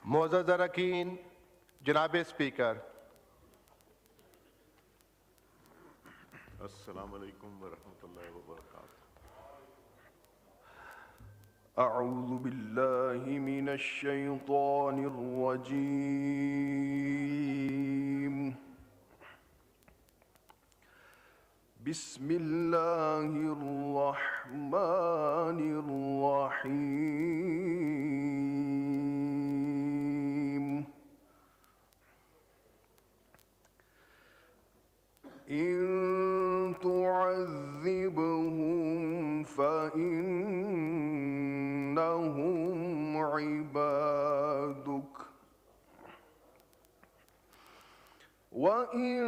معزز اراکین، جناب اسپیکر، السلام علیکم ورحمۃ اللہ وبرکاتہ۔ اعوذ باللہ من الشیطان الرجیم، بسم اللہ الرحمن الرحیم۔ ان تعذبهم فإنهم عبادك وإن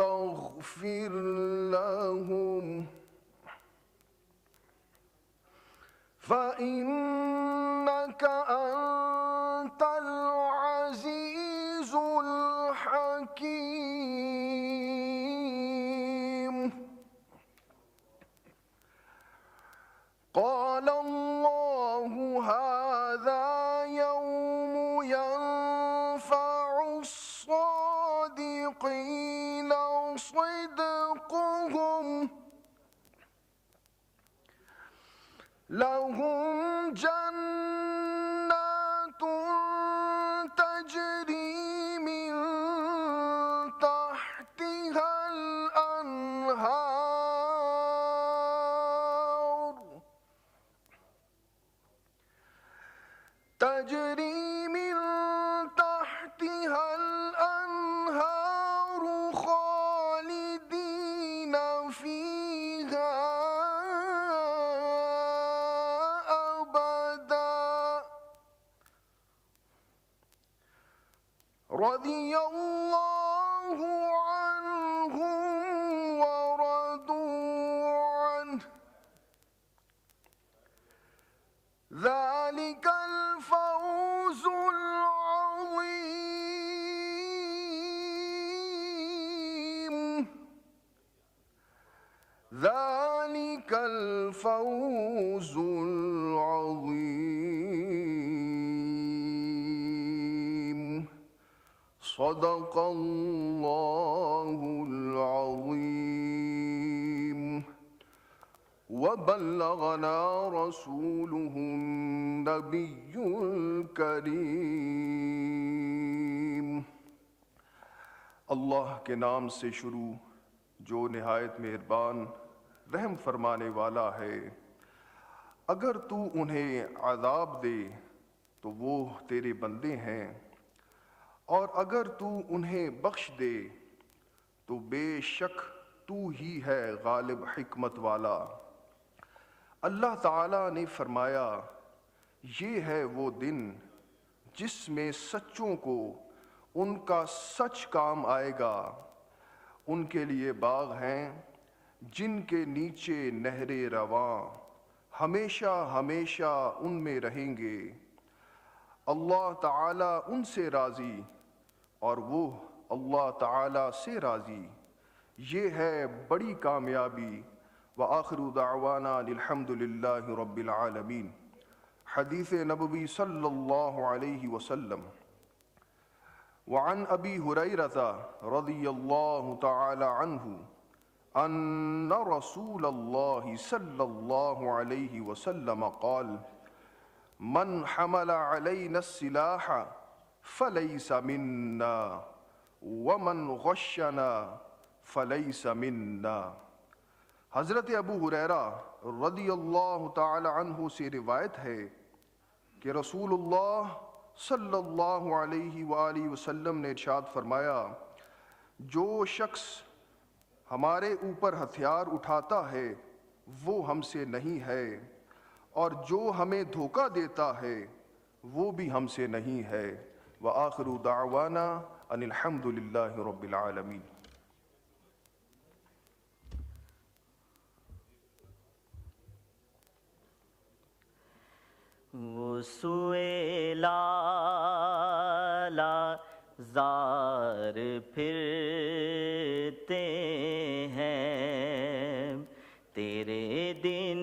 تغفر لهم فإنك أنت العزيز الحكيم۔ قال الله هذا يوم ينفع الصادقين صدقهم، لهم جنات تجري من تحتها الأنهار خالدين فيها أبدا، رضي الله عنهم ورضوا عنه، ذلك الفوز العظيم، ذلك الفوز العظيم۔ صدق الله العظيم وبلغنا رسوله النبي الكريم۔ اللہ کے نام سے شروع جو نہایت مہربان رحم فرمانے والا ہے۔ اگر تو انہیں عذاب دے تو وہ تیرے بندے ہیں، اور اگر تو انہیں بخش دے تو بے شک تو ہی ہے غالب حکمت والا۔ اللہ تعالیٰ نے فرمایا، یہ ہے وہ دن جس میں سچوں کو ان کا سچ کام آئے گا۔ ان کے لیے باغ ہیں جن کے نیچے نہریں رواں، ہمیشہ ہمیشہ ان میں رہیں گے۔ اللہ تعالیٰ ان سے راضی اور وہ اللہ تعالیٰ سے راضی، یہ ہے بڑی کامیابی۔ وآخر دعوانا الحمد للہ رب العالمین۔ حدیث نبوی صلی اللہ علیہ وسلم۔ وعن ابی ہریرہ رضی اللہ تعالی عنہ ان رسول اللہ صلی اللہ علیہ وسلم قال من حمل علینا السلاح فلیس منا ومن غشنا فلیس منا۔ حضرت ابو ہریرہ رضی اللہ تعالی عنہ سے روایت ہے کہ رسول اللہ صلی اللہ علیہ وآلہ وسلم نے ارشاد فرمایا، جو شخص ہمارے اوپر ہتھیار اٹھاتا ہے وہ ہم سے نہیں ہے، اور جو ہمیں دھوکہ دیتا ہے وہ بھی ہم سے نہیں ہے۔ وآخر دعوانا ان الحمد للہ رب العالمین۔ وہ سوئے لالا زار پھرتے ہیں، تیرے دن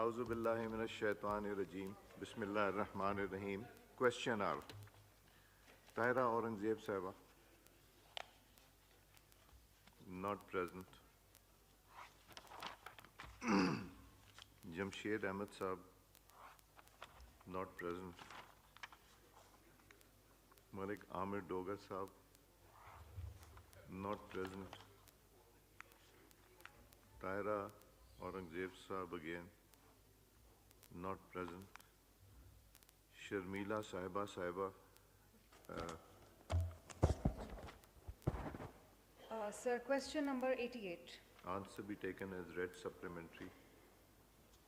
A'udhu billahi minash shaitanir rajim. Bismillahir rahmanir rahim. Question R. Tahira Aurangzeb Sahiba. Not present. Jamshed Ahmed Sahib. Not present. Malik Amir Dogar Sahib. Not present. Tahira Aurangzeb Sahib again. Not present. Sharmila Sahiba. Sir, question number 88. Answer be taken as read supplementary.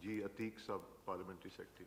Ji Atiq Sahib, Parliamentary Secretary.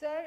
Sir,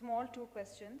small 2 questions.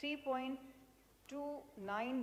3.29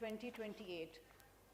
2028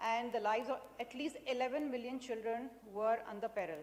and the lives of at least 11 million children were under peril.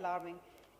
alarming.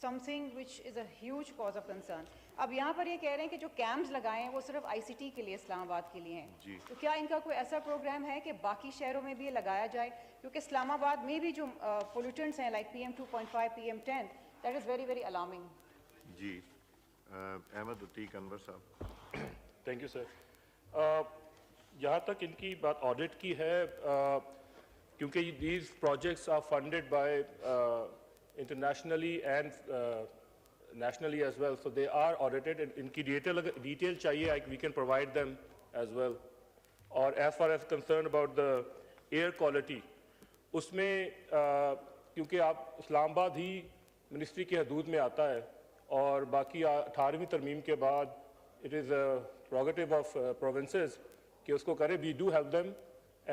something which is a huge cause of concern. اب یہاں پر یہ کہہ رہے ہیں کہ جو campus لگائے ہیں وہ صرف آئی سی ٹی کے لیے اسلام آباد کے لیے ہیں, تو کیا ان کا کوئی ایسا پروگرام ہے کہ باقی شہروں میں بھی یہ لگایا جائے, کیونکہ اسلام آباد میں بھی جو پولوٹنٹس ہیں like PM2.5 PM10 that is very very alarming. جی احمد عتیق انور صاحب. Thank you sir. جہاں تک ان کی بات آڈٹ کی ہے, کیونکہ these projects are funded by internationally and nationally as well, so they are audited. ان کی detail چاہیے, we can provide them as well. اور as far as concerned about the air quality, اس میں کیونکہ آپ اسلام آباد ہی منسٹری کے حدود میں آتا ہے, اور باقی 18ویں ترمیم کے بعد it is a prerogative of provinces کہ اس کو کرے. we do help them,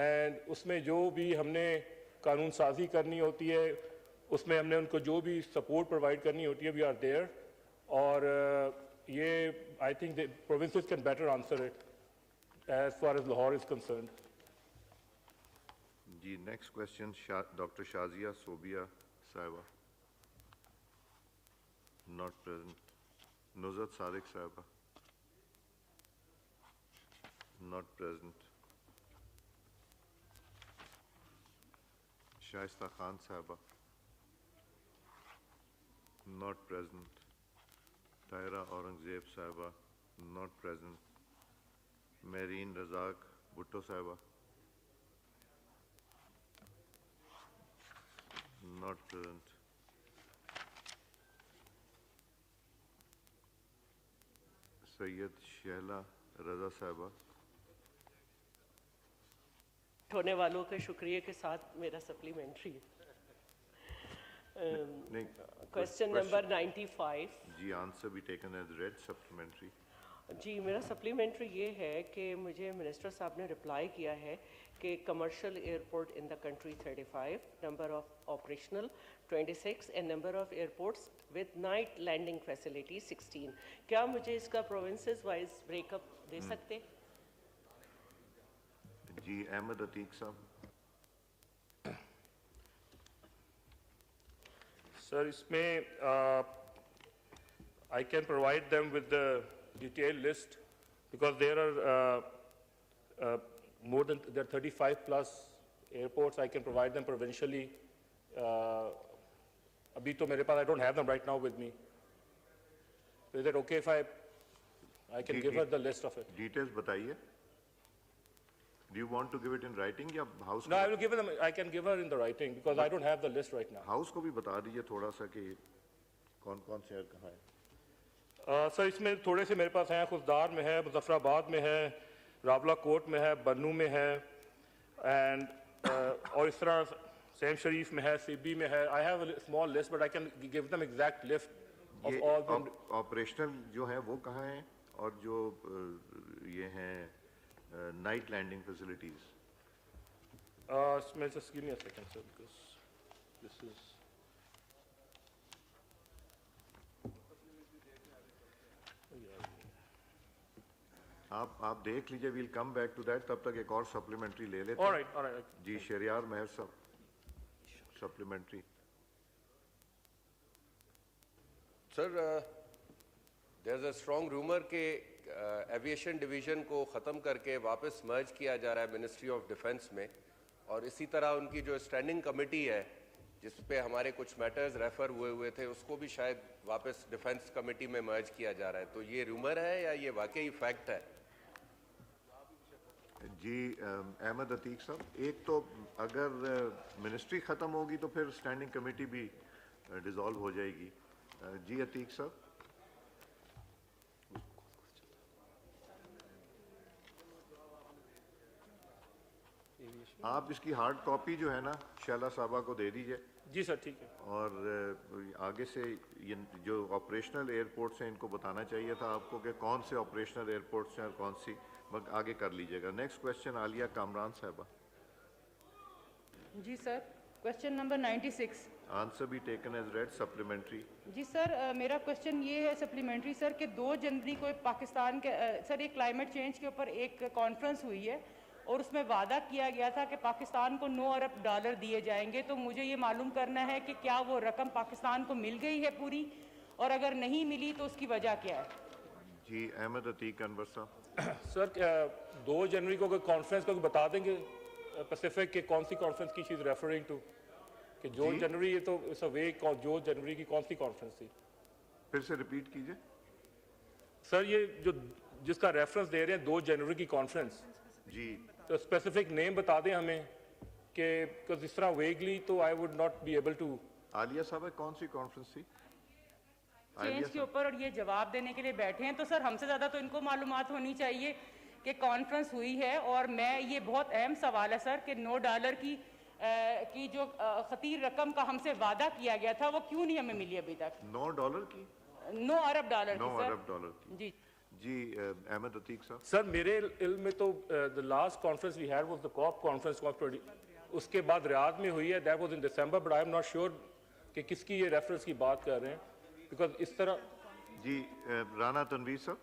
and اس میں جو بھی ہم نے قانون سازی کرنی ہوتی ہے, اس میں ہم نے ان کو جو بھی سپورٹ پرووائڈ کرنی ہوتی ہے, وی آر دیئر. اور یہ I think provinces can better answer it as far as Lahore is concerned. جی next question doctor Shazia Sobia صاحبہ, ناٹ پریزنٹ. نصرت صادق صاحبہ, ناٹ پریزنٹ. شائستہ خان صاحبہ, not present. طاہرہ اورنگزیب صاحبہ, not present. میرین رزاق بھٹو صاحبہ, not present. سید شہلا رضا صاحبہ. ہونے والوں کے شکریہ کے ساتھ میرا سپلیمنٹری کوشچن نمبر 95. جی آنسر بھی ٹیکن ایز ریڈ سپلیمنٹری. جی میرا سپلیمنٹری یہ ہے کہ مجھے منسٹر صاحب نے رپلائی کیا ہے کہ commercial airport in the country 35, number of operational 26 and number of airports with night landing facility 16. کیا مجھے اس کا پروونسز وائز بریک اپ دے سکتے؟ جی احمد عتیق صاحب. سر اس میں I can provide them with the detail list, because there are more than there are 35 plus airports. I can provide them provincially. Abhi to mere paas, I don't have them right now with me. Is it okay if I can give her the list of it? Details bataiye. Do you want to give it in writing ya house? No, I will give them. I can give her in the writing because I don't have the list right now. House ko bhi bata dijiye thoda sa ki kaun shehar kahan hai. سر اس میں تھوڑے سے میرے پاس ہیں, خزدار میں ہے, مظفر آباد میں ہے, راولا کوٹ میں ہے, بنو میں ہے, اینڈ اور اس طرح سیم شریف میں ہے, سیبی میں ہے. I have a small list but I can give them exact list of all. Operational جو ہیں وہ کہاں ہیں, اور جو یہ ہیں نائٹ لینڈنگ فیسلٹیز؟ اس میں just give me a second sir, because this is آپ دیکھ لیجیے, well come back to that. تب تک ایک اور سپلیمنٹری لے لیتے ہیں. جی شہریار مہر صاحب supplementary. Sir there is a strong rumour کہ ایویشن ڈویژن کو ختم کر کے واپس مرج کیا جا رہا ہے منسٹری آف ڈیفنس میں, اور اسی طرح ان کی جو اسٹینڈنگ کمیٹی ہے جس پہ ہمارے کچھ میٹرز ریفر ہوئے تھے اس کو بھی شاید واپس ڈیفنس کمیٹی میں مرج کیا جا رہا ہے. تو یہ رومر ہے یا یہ واقعی فیکٹ ہے؟ جی احمد عتیق صاحب, ایک تو اگر منسٹری ختم ہوگی تو پھر اسٹینڈنگ کمیٹی بھی ڈیزالو ہو جائے گی. جی عتیق صاحب. آپ اس کی ہارڈ کاپی جو ہے نا شیلا صاحبہ کو دے دیجئے. جی سر ٹھیک ہے. اور آگے سے یہ جو آپریشنل ایئرپورٹس ہیں ان کو بتانا چاہیے تھا آپ کو کہ کون سے آپریشنل ایئرپورٹس ہیں اور کون سی, آگے کر لیجیے گا. نیکسٹ کوشچن عالیہ کامران صاحبہ. جی سر کوشچن نمبر 96. آنسر بھی ٹیکن ایز ریڈ سپلیمنٹری. جی سر میرا کوشچن یہ ہے سپلیمنٹری سر کہ 2 جنوری کو پاکستان کے سر ایک کلائمیٹ چینج کے اوپر ایک کانفرنس ہوئی ہے, اور اس میں وعدہ کیا گیا تھا کہ پاکستان کو 9 ارب ڈالر دیے جائیں گے. تو مجھے یہ معلوم کرنا ہے کہ کیا وہ رقم پاکستان کو مل گئی ہے پوری, اور اگر نہیں ملی تو اس کی وجہ کیا ہے؟ جی احمد عتیق انور صاحب. سر 2 جنوری کو کانفرنس کو بتا دیں گے پیسیفک کہ کون سی کانفرنس کی چیز ریفرنگ ٹو, کہ جو جنوری, یہ تو اس وے جو جنوری کی کون سی کانفرنس تھی؟ پھر سے ریپیٹ کیجئے. سر یہ جو جس کا ریفرنس دے رہے ہیں 2 جنوری کی کانفرنس, جی تو اسپیسیفک نیم بتا دیں ہمیں کہ اس طرح ویگلی تو I would not be able to. Aliya صاحب کون سی کانفرنس تھی؟ چینج کے اوپر, اور یہ جواب دینے کے لیے بیٹھے ہیں, تو سر ہم سے زیادہ تو ان کو معلومات ہونی چاہیے کہ کانفرنس ہوئی ہے. اور میں, یہ بہت اہم سوال ہے سر کہ 9 ڈالر کی جو خطیر رقم کا ہم سے وعدہ کیا گیا تھا وہ کیوں نہیں ہمیں ملی ابھی تک؟ 9 ڈالر کی 9 ارب ڈالر کی 9 سر. ارب ڈالر کی. جی جی احمد عتیق صاحب. سر میرے علم میں تو the last conference we had was the COP conference, اس کے بعد ریاض میں ہوئی ہے, that was in December, but I am not sure کہ کس کی یہ ریفرنس کی بات کر رہے ہیں, because اس طرح. جی رانا تنویر صاحب.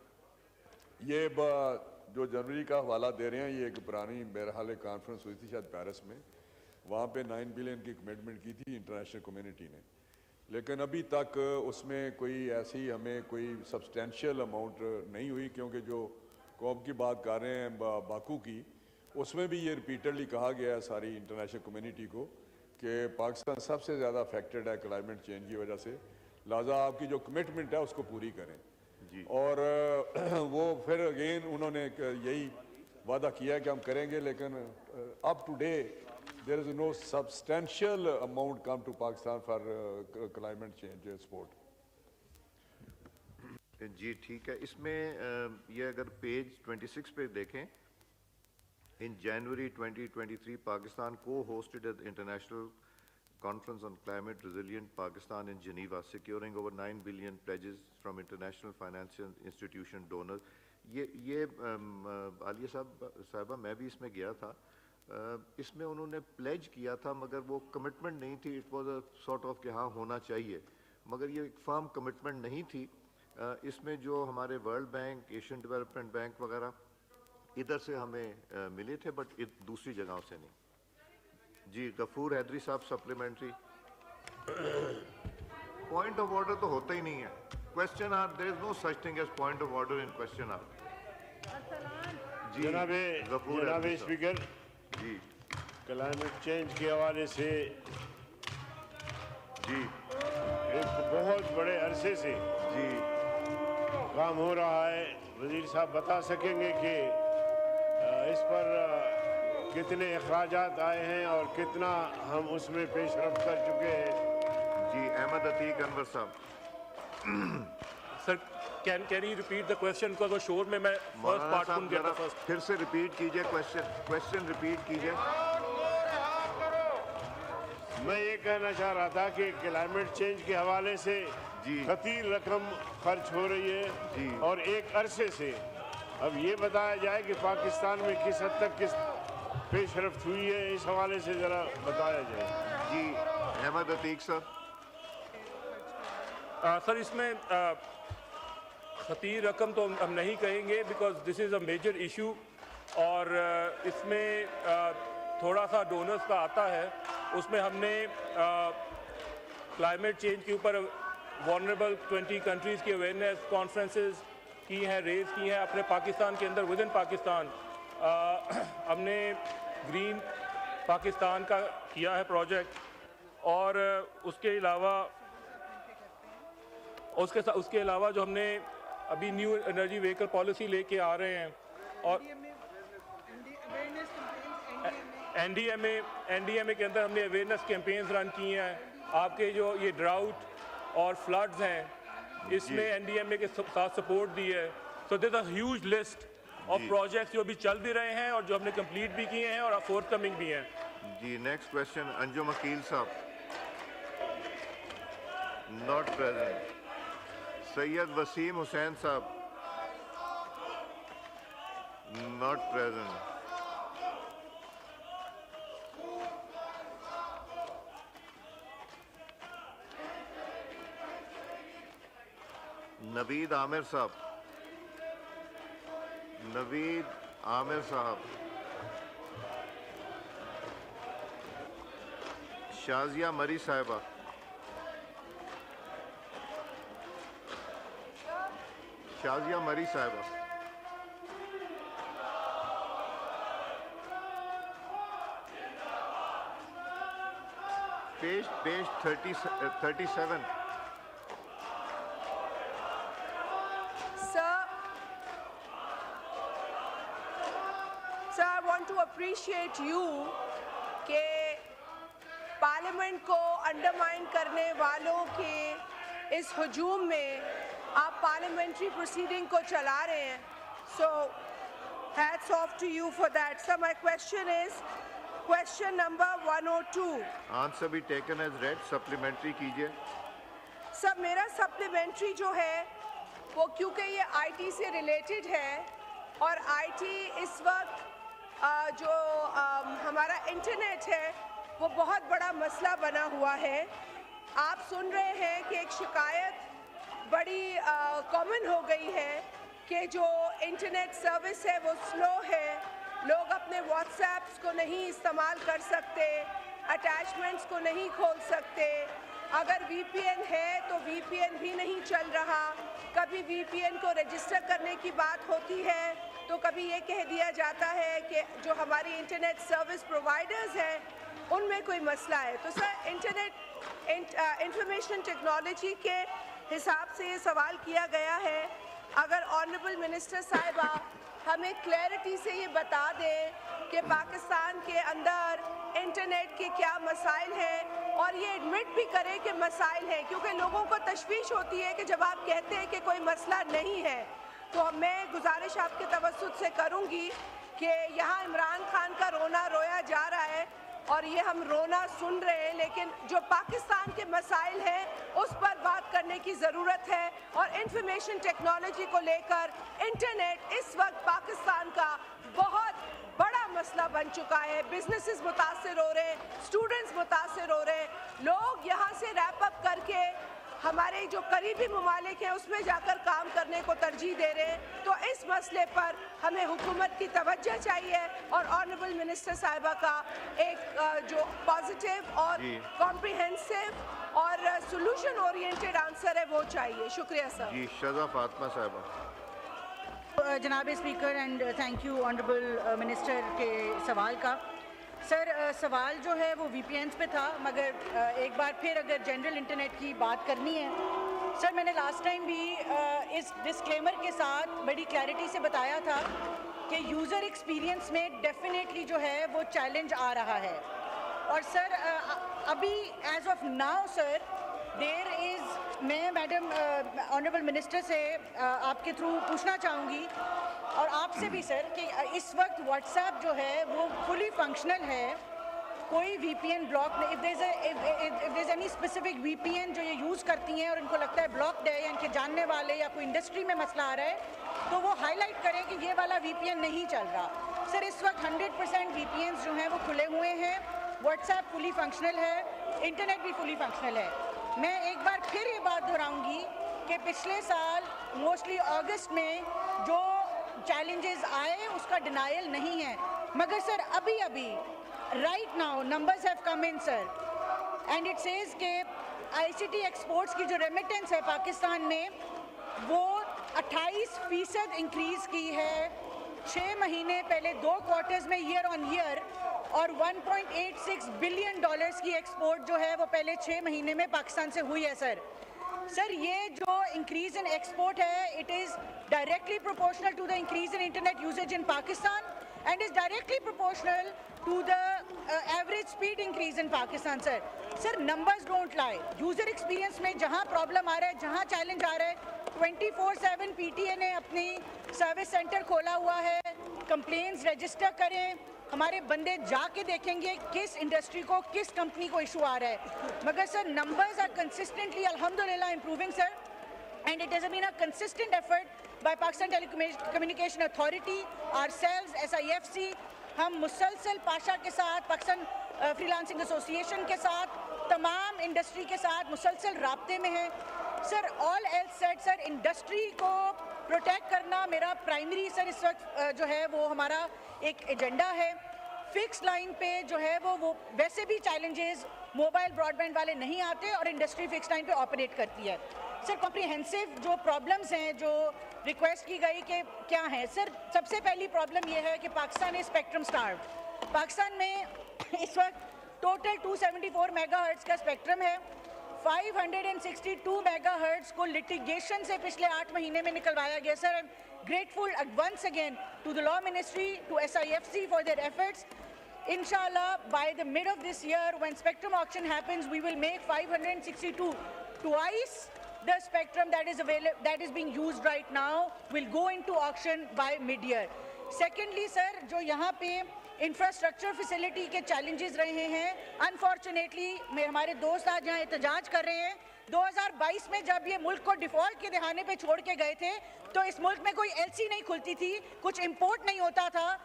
یہ جو جنوری کا حوالہ دے رہے ہیں, یہ ایک پرانی بہرحال کانفرنس ہوئی تھی شاید پیرس میں, وہاں پہ 9 بلین کی کمٹمنٹ کی تھی انٹرنیشنل کمیونٹی نے, لیکن ابھی تک اس میں کوئی ایسی ہمیں کوئی سبسٹینشیل اماؤنٹ نہیں ہوئی, کیونکہ جو کوپ کی بات کر رہے ہیں باکو کی, اس میں بھی یہ ریپیٹڈلی کہا گیا ہے ساری انٹرنیشنل کمیونٹی کو کہ پاکستان سب سے زیادہ افیکٹڈ ہے کلائمیٹ چینج کی وجہ سے, لہٰذا آپ کی جو کمٹمنٹ ہے اس کو پوری کریں. اور وہ پھر اگین انہوں نے یہی وعدہ کیا ہے کہ ہم کریں گے, لیکن up today there is no substantial amount come to Pakistan for climate change support. جی ٹھیک ہے. اس میں یہ اگر پیج 26 پہ دیکھیں, in January 2023 Pakistan co-hosted an international conference on climate resilient Pakistan in Geneva, securing over 9 billion pledges from international financial institution donors. یہ عالیہ صاحبہ میں بھی اس میں گیا تھا, اس میں انہوں نے پلیج کیا تھا مگر وہ کمٹمنٹ نہیں تھی. It was a sort of کہ ہاں ہونا چاہیے, مگر یہ ایک فرم کمٹمنٹ نہیں تھی. اس میں جو ہمارے world bank, Asian development bank وغیرہ ادھر سے ہمیں ملے تھے, بٹ دوسری جگہوں سے نہیں. جی غفور حیدری صاحب سپلیمنٹری. پوائنٹ آف آرڈر تو ہوتا ہی نہیں ہے. Question hour, there is no such thing as point of order in question hour. جی جناب اسپیکر, جی کلائمیٹ چینج کے حوالے سے جی ایک بہت بڑے عرصے سے جی کام ہو رہا ہے. وزیر صاحب بتا سکیں گے کہ اس پر کتنے اخراجات آئے ہیں اور کتنا ہم اس میں پیش رفت کر چکے ہیں؟ جی احمد عتیق انور صاحب. سر can you repeat the question, because وہ شور میں first part couldn't get the first. پھر سے ریپیٹ کیجئے کوشچن ریپیٹ کیجئے. میں یہ کہنا چاہ رہا تھا کہ کلائمیٹ چینج کے حوالے سے خطیر رقم خرچ ہو رہی ہے, اور ایک عرصے سے. اب یہ بتایا جائے کہ پاکستان میں کس حد تک کس پیش رفت ہوئی ہے, اس حوالے سے ذرا بتایا جائے. جی احمد عتیق صاحب. سر اس میں خطیر رقم تو ہم نہیں کہیں گے, because this is a major issue, اور اس میں تھوڑا سا ڈونرز کا آتا ہے. اس میں ہم نے کلائمیٹ چینج کے اوپر وارنریبل 20 کنٹریز کی اویئرنیس کانفرنسز کی ہیں, ریز کی ہیں اپنے پاکستان کے اندر. ود ان پاکستان ہم نے گرین پاکستان کا کیا ہے پروجیکٹ, اور اس کے علاوہ جو ہم نے ابھی نیو انرجی وہیکل پالیسی لے کے آ رہے ہیں, اور این ڈی ایم اے کے اندر ہم نے اویئرنیس کیمپینز رن کی ہیں. آپ کے جو یہ ڈراؤٹ اور فلڈز ہیں, اس میں این ڈی ایم اے کے ساتھ سپورٹ دی ہے. So there is a huge list of projects جو ابھی چل بھی رہے ہیں اور جو ہم نے کمپلیٹ بھی کیے ہیں اور فورتھ کمنگ بھی ہیں. جی نیکسٹ کوشچن انجم وکیل صاحب. Not present. سید وسیم حسین صاحب. Not present. نوید عامر صاحب. نوید عامر صاحب. شازیہ مری صاحبہ. شازیہ مری صاحبہ. Page 37. Sir, I want to appreciate you کہ پارلیمنٹ کو انڈرمائن کرنے والوں کے اس ہجوم میں آپ پارلیمنٹری پروسیڈنگ کو چلا رہے ہیں. So, hats off to you for that. So, my question is, question number 102. Answer be taken as read. Supplementary کیجئے. سر میرا سپلیمنٹری جو ہے وہ کیونکہ یہ آئی ٹی سے ریلیٹڈ ہے اور آئی ٹی اس وقت جو ہمارا انٹرنیٹ ہے وہ بہت بڑا مسئلہ بنا ہوا ہے. آپ سن رہے ہیں کہ ایک شکایت بڑی کامن ہو گئی ہے کہ جو انٹرنیٹ سروس ہے وہ سلو ہے, لوگ اپنے واٹس ایپس کو نہیں استعمال کر سکتے, اٹیچمنٹس کو نہیں کھول سکتے, اگر وی پی این ہے تو وی پی این بھی نہیں چل رہا, کبھی وی پی این کو رجسٹر کرنے کی بات ہوتی ہے تو کبھی یہ کہہ دیا جاتا ہے کہ جو ہماری انٹرنیٹ سروس پرووائڈرز ہیں ان میں کوئی مسئلہ ہے. تو سر انٹرنیٹ انفارمیشن ٹیکنالوجی کے حساب سے یہ سوال کیا گیا ہے, اگر آنریبل منسٹر صاحبہ ہمیں کلیئرٹی سے یہ بتا دیں کہ پاکستان کے اندر انٹرنیٹ کے کیا مسائل ہیں اور یہ ایڈمٹ بھی کریں کہ مسائل ہیں, کیونکہ لوگوں کو تشویش ہوتی ہے کہ جب آپ کہتے ہیں کہ کوئی مسئلہ نہیں ہے تو میں گزارش آپ کے توسط سے کروں گی کہ یہاں عمران خان کا رونا رویا جا رہا ہے اور یہ ہم رونا سن رہے ہیں, لیکن جو پاکستان کے مسائل ہیں اس پر بات کرنے کی ضرورت ہے. اور انفارمیشن ٹیکنالوجی کو لے کر انٹرنیٹ اس وقت پاکستان کا بہت بڑا مسئلہ بن چکا ہے. بزنسز متاثر ہو رہے ہیں, اسٹوڈنٹس متاثر ہو رہے ہیں, لوگ یہاں سے ریپ اپ کر کے ہمارے جو قریبی ممالک ہیں اس میں جا کر کام کرنے کو ترجیح دے رہے ہیں. تو اس مسئلے پر ہمیں حکومت کی توجہ چاہیے اور آنریبل منسٹر صاحبہ کا ایک جو پازیٹیو اور کمپریہنسو اور سولوشن اورینٹڈ آنسر ہے وہ چاہیے. شکریہ سر. جی شزا فاطمہ صاحبہ. جناب speaker and thank you honourable minister کے سوال کا. سر سوال جو ہے وہ وی پی اینس پہ تھا, مگر ایک بار پھر اگر جنرل انٹرنیٹ کی بات کرنی ہے, سر میں نے لاسٹ ٹائم بھی اس ڈسکلیمر کے ساتھ بڑی کلیئرٹی سے بتایا تھا کہ یوزر ایکسپیرینس میں ڈیفینیٹلی جو ہے وہ چیلنج آ رہا ہے. اور سر ابھی ایز آف ناؤ سر دیر از, میں میڈم آنریبل منسٹر سے آپ کے تھرو پوچھنا چاہوں گی اور آپ سے بھی سر کہ اس وقت واٹس ایپ جو ہے وہ فلی فنکشنل ہے, کوئی وی پی این بلاک نہیں. If there is any specific V P N جو یہ یوز کرتی ہیں اور ان کو لگتا ہے بلاکڈ ہے یا ان کے جاننے والے یا کوئی انڈسٹری میں مسئلہ آ رہا ہے تو وہ ہائی لائٹ کریں کہ یہ والا وی پی این نہیں چل رہا. سر اس وقت 100% وی پی اینز جو ہیں وہ کھلے ہوئے ہیں, واٹس ایپ فلی فنکشنل ہے, انٹرنیٹ بھی فلی فنکشنل ہے. میں ایک بار پھر یہ بات دہراؤں گی کہ پچھلے سال موسٹلی اگست میں جو چیلنجز آئے اس کا ڈینائل نہیں ہے, مگر سر ابھی right now numbers have come in sir and it says کہ آئی سی ٹی ایکسپورٹس کی جو ریمیٹنس ہے پاکستان میں وہ 28% انکریز کی ہے 6 مہینے پہلے 2 کوارٹرز میں ایئر آن ایئر, اور 1.86 بلین ڈالرز کی ایکسپورٹ جو ہے وہ پہلے 6 مہینے میں پاکستان سے ہوئی ہے. سر یہ جو انکریز ان ایکسپورٹ ہے it is directly proportional to the increase in internet usage in Pakistan and is directly proportional to the average speed increase in Pakistan. Sir numbers don't lie. User experience میں جہاں problem آ رہا ہے, جہاں challenge آ رہا ہے, 24/7 P T A نے اپنی service centre کھولا ہوا ہے, کمپلینز رجسٹر کریں, ہمارے بندے جا کے دیکھیں گے کس انڈسٹری کو کس کمپنی کو ایشو آ رہا ہے. مگر سر نمبرز آر کنسسٹنٹلی الحمدللہ improving sir, and it has been a consistent effort by Pakistan telecommunication authority, آر سیلز, SIFC. ہم مسلسل پاشا کے ساتھ, پاکستان فری لانسنگ ایسوسیشن کے ساتھ, تمام انڈسٹری کے ساتھ مسلسل رابطے میں ہیں. سر آل ایلس سیٹ سر انڈسٹری کو پروٹیکٹ کرنا میرا پرائمری سر اس وقت جو ہے وہ ہمارا ایک ایجنڈا ہے. فکس لائن پہ جو ہے وہ ویسے بھی چیلنجز موبائل براڈ بینڈ والے نہیں آتے اور انڈسٹری فکس لائن پہ آپریٹ کرتی ہے. سر کمپریہنسو جو پرابلمز ہیں جو ریکویسٹ کی گئی کہ کیا ہیں سر؟ سب سے پہلی پرابلم یہ ہے کہ پاکستان ہے اسپیکٹرم اسٹارڈ. پاکستان میں اس وقت ٹوٹل 274 میگا ہرٹز کا اسپیکٹرم ہے. 562 میگا ہرٹز کو لٹیگیشن سے پچھلے 8 مہینے میں نکلوایا گیا. Sir I am grateful once again to the law ministry, to SIFC for their efforts. Inshallah, by the mid of this year, when spectrum auction happens, we will make 562 twice the spectrum that is available, that is being used right now, will go into auction by mid-year. Secondly, sir, جو یہاں پہ infrastructure facility کے challenges رہے ہیں, unfortunately ہمارے دوست آج یہاں احتجاج کر رہے ہیں. 2022 میں جب یہ ملک کو ڈیفالٹ کے دہانے پہ چھوڑ کے گئے تھے تو اس ملک میں کوئی ایل سی نہیں کھلتی تھی, کچھ امپورٹ نہیں ہوتا تھا.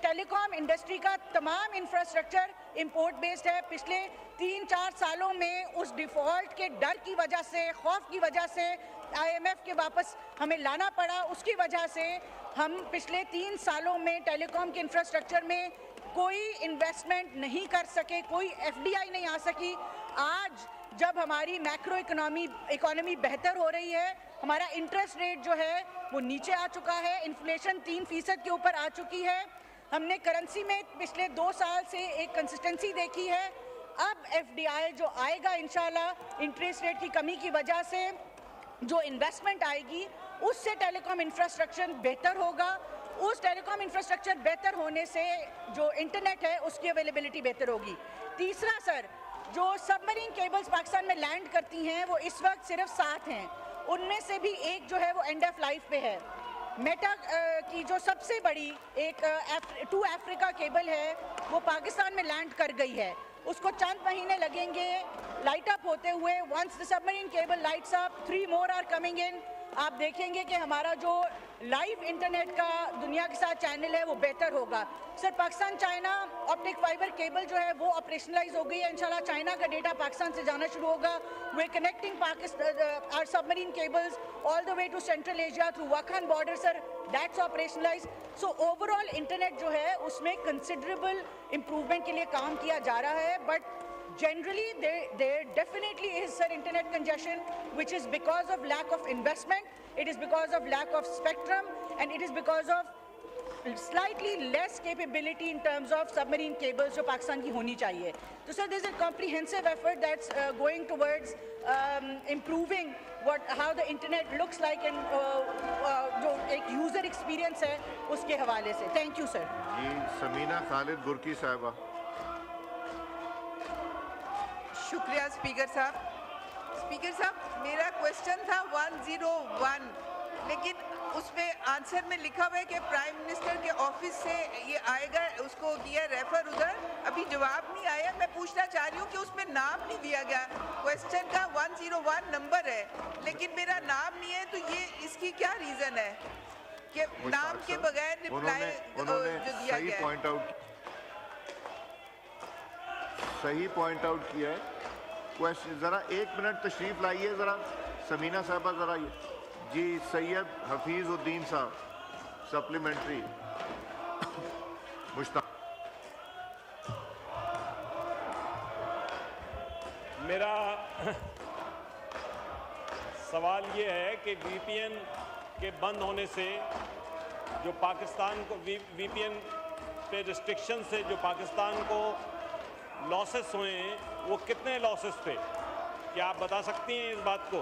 ٹیلی کام انڈسٹری کا تمام انفراسٹرکچر امپورٹ بیسڈ ہے. پچھلے 3-4 سالوں میں اس ڈیفالٹ کے ڈر کی وجہ سے, خوف کی وجہ سے IMF کے واپس ہمیں لانا پڑا. اس کی وجہ سے ہم پچھلے 3 سالوں میں ٹیلی کام کے انفراسٹرکچر میں کوئی انویسٹمنٹ نہیں کر سکے, کوئی FDI نہیں آ سکی. آج جب ہماری میکرو اکانومی بہتر ہو رہی ہے, ہمارا انٹرسٹ ریٹ جو ہے وہ نیچے آ چکا ہے, انفلیشن 3% کے اوپر آ چکی ہے, ہم نے کرنسی میں پچھلے 2 سال سے ایک کنسسٹنسی دیکھی ہے. اب FDI جو آئے گا انشاءاللہ انٹرسٹ ریٹ کی کمی کی وجہ سے جو انویسٹمنٹ آئے گی اس سے ٹیلی کام انفراسٹرکچر بہتر ہوگا. اس ٹیلی کام انفراسٹرکچر بہتر ہونے سے جو انٹرنیٹ ہے اس کی اویلیبلٹی بہتر ہوگی. تیسرا سر, جو سب مرین کیبلز پاکستان میں لینڈ کرتی ہیں وہ اس وقت صرف 7 ہیں, ان میں سے بھی ایک جو ہے وہ اینڈ آف لائف پہ ہے. میٹا کی جو سب سے بڑی ایک 2 افریقہ کیبل ہے وہ پاکستان میں لینڈ کر گئی ہے, اس کو چند مہینے لگیں گے لائٹ اپ ہوتے ہوئے. Once the submarine cable lights up, 3 more are coming in. آپ دیکھیں گے کہ ہمارا جو لائیو انٹرنیٹ کا دنیا کے ساتھ چینل ہے وہ بہتر ہوگا. Sir Pakistan China optic fibre cable جو ہے وہ آپریشنلائز ہو گئی ہے. انشاءاللہ چائنا کا ڈیٹا پاکستان سے جانا شروع ہوگا. وی connecting our submarine cables all the way to Central Asia through Wakhan border. Sir, that's operationalized. So overall internet جو ہے اس میں considerable improvement کے لیے کام کیا جا رہا ہے. But generally there definitely is sir internet congestion, which is because of lack of investment, it is because of lack of spectrum, and it is because of slightly less capability in terms of submarine cables جو پاکستان کی ہونی چاہیے. تو sir there's a comprehensive effort that's going towards improving how the internet looks like and جو ایک user experience ہے اس کے حوالے سے. Thank you sir. جی سمینہ خالد گرکی صاحبہ. شکریہ اسپیکر صاحب. اسپیکر صاحب میرا کوشچن تھا 101, لیکن اس میں آنسر میں لکھا ہوا ہے کہ پرائم منسٹر کے آفس سے یہ آئے گا, اس کو کیا ریفر ادھر, ابھی جواب نہیں آیا. میں پوچھنا چاہ رہی ہوں کہ اس میں نام نہیں دیا گیا. کوشچن کا 101 نمبر ہے لیکن میرا نام نہیں ہے, تو یہ اس کی کیا ریزن ہے کہ نام کے بغیر رپلائی جو دیا گیا ہے؟ صحیح پوائنٹ آؤٹ کیا ہے. کوشچن ذرا 1 منٹ تشریف لائیے ذرا سمینہ صاحبہ ذرا. جی سید حفیظ الدین صاحب سپلیمنٹری. مشتاق میرا سوال یہ ہے کہ وی پی این کے بند ہونے سے جو پاکستان کو وی پی این پہ ریسٹرکشن سے جو پاکستان کو لاسز ہوئے ہیں وہ کتنے لاسز تھے, کیا آپ بتا سکتی ہیں اس بات کو؟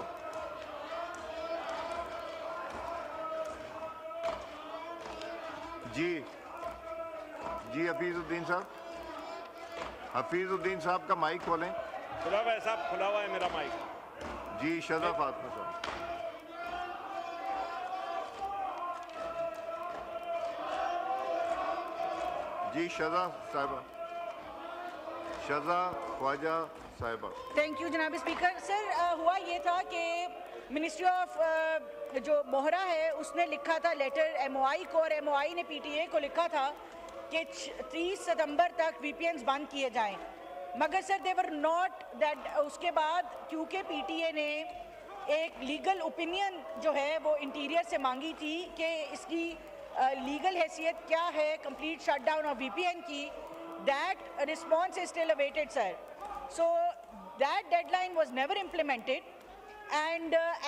جی حفیظ الدین صاحب, حفیظ الدین صاحب کا مائک کھولیں. کھلا ہوا ہے صاحب, کھلا ہوا ہے میرا مائک. جی شذا فاطمہ صاحب. جی شذا صاحبہ, شذا خواجہ صاحبہ. تھینک یو جناب اسپیکر. سر ہوا یہ تھا کہ منسٹری آف جو موہرا ہے اس نے لکھا تھا لیٹر MOI کو, اور MOI نے PTA کو لکھا تھا کہ 30 ستمبر تک VPNs بند کیے جائیں. مگر سر they were not that. اس کے بعد کیونکہ PTA نے ایک لیگل اوپینین جو ہے وہ انٹیریئر سے مانگی تھی کہ اس کی لیگل حیثیت کیا ہے complete shut down of VPN کی, that response is still awaited sir. So that deadline was never implemented, and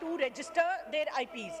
to register their IPs.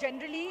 generally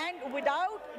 and without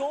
2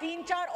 3-4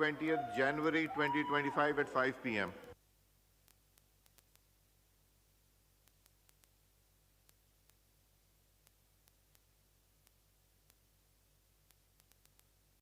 20th January 2025 at 5 p.m.